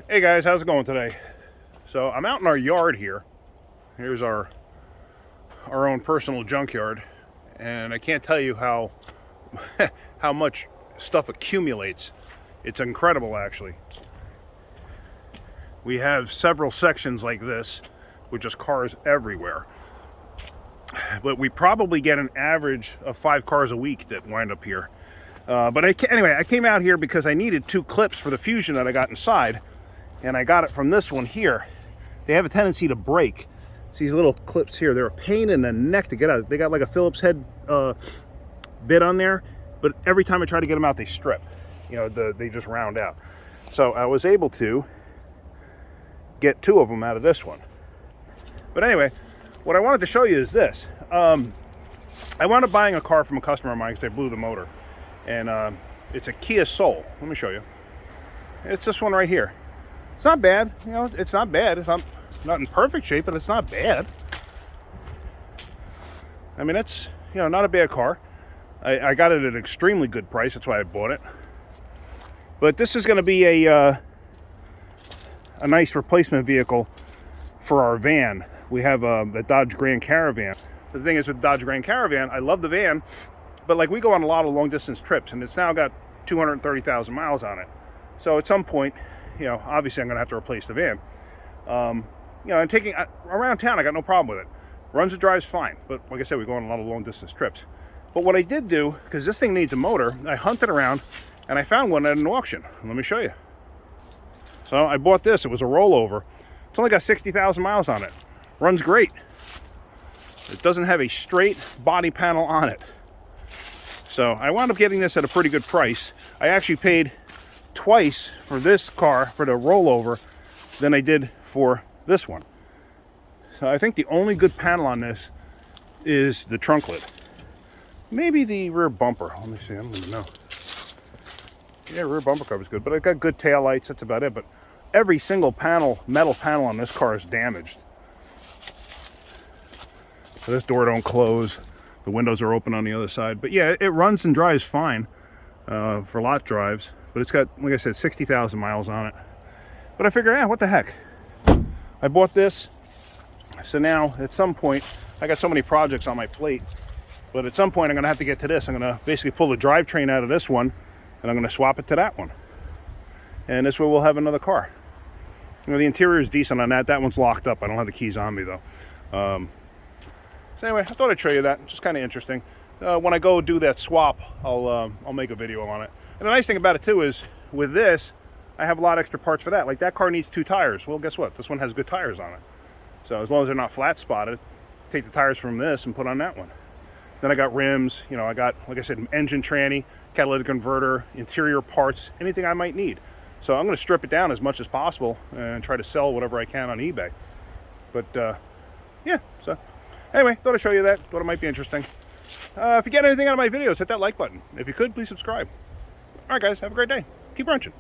Hey guys, how's it going today? So I'm out in our yard here. Here's our own personal junkyard, and I can't tell you how how much stuff accumulates. It's incredible, actually. We have several sections like this with just cars everywhere, but we probably get an average of 5 cars a week that wind up here. Anyway, I came out here because I needed 2 clips for the Fusion that I got inside. And I got it from this one here. They have a tendency to break. See these little clips here, they're a pain in the neck to get out. They got like a Phillips head bit on there, but every time I try to get them out, they strip. You know, they just round out. So I was able to get 2 of them out of this one. But anyway, what I wanted to show you is this. I wound up buying a car from a customer of mine because they blew the motor. And it's a Kia Soul. Let me show you. It's this one right here. It's not bad, you know, it's not bad. It's not in perfect shape, but it's not bad. I mean, it's, you know, not a bad car. I got it at an extremely good price, that's why I bought it. But this is going to be a nice replacement vehicle for our van. We have the Dodge Grand Caravan. The thing is with Dodge Grand Caravan, I love the van, but like we go on a lot of long distance trips, and it's now got 230,000 miles on it. So at some point, you know, obviously I'm going to have to replace the van. You know, I'm taking around town, I got no problem with it. Runs and drives fine, but like I said, we go on a lot of long distance trips. But what I did do, because this thing needs a motor, I hunted around and I found one at an auction. Let me show you. So I bought this. It was a rollover. It's only got 60,000 miles on it. Runs great. It doesn't have a straight body panel on it. So I wound up getting this at a pretty good price. I actually paid twice for this car, for the rollover, than I did for this one. So I think the only good panel on this is the trunk lid. Maybe the rear bumper. Let me see, I don't even know. Yeah, rear bumper cover is good, but I got good tail lights, that's about it. But every single panel, metal panel on this car is damaged. So this door don't close. The windows are open on the other side. But yeah, it runs and drives fine for lot drives. But it's got, like I said, 60,000 miles on it. But I figured, what the heck? I bought this. So now, at some point, I got so many projects on my plate. But at some point, I'm going to have to get to this. I'm going to basically pull the drivetrain out of this one, and I'm going to swap it to that one. And this way, we'll have another car. You know, the interior is decent on that. That one's locked up. I don't have the keys on me, though. So anyway, I thought I'd show you that. Just kind of interesting. When I go do that swap, I'll make a video on it. And the nice thing about it too is with this, I have a lot of extra parts for that. Like that car needs 2 tires. Well, guess what? This one has good tires on it. So as long as they're not flat spotted, take the tires from this and put on that one. Then I got rims. You know, I got, like I said, engine tranny, catalytic converter, interior parts, anything I might need. So I'm going to strip it down as much as possible and try to sell whatever I can on eBay. But yeah, so anyway, thought I'd show you that. Thought it might be interesting. If you get anything out of my videos, hit that like button. If you could, please subscribe. All right, guys, have a great day. Keep wrenching.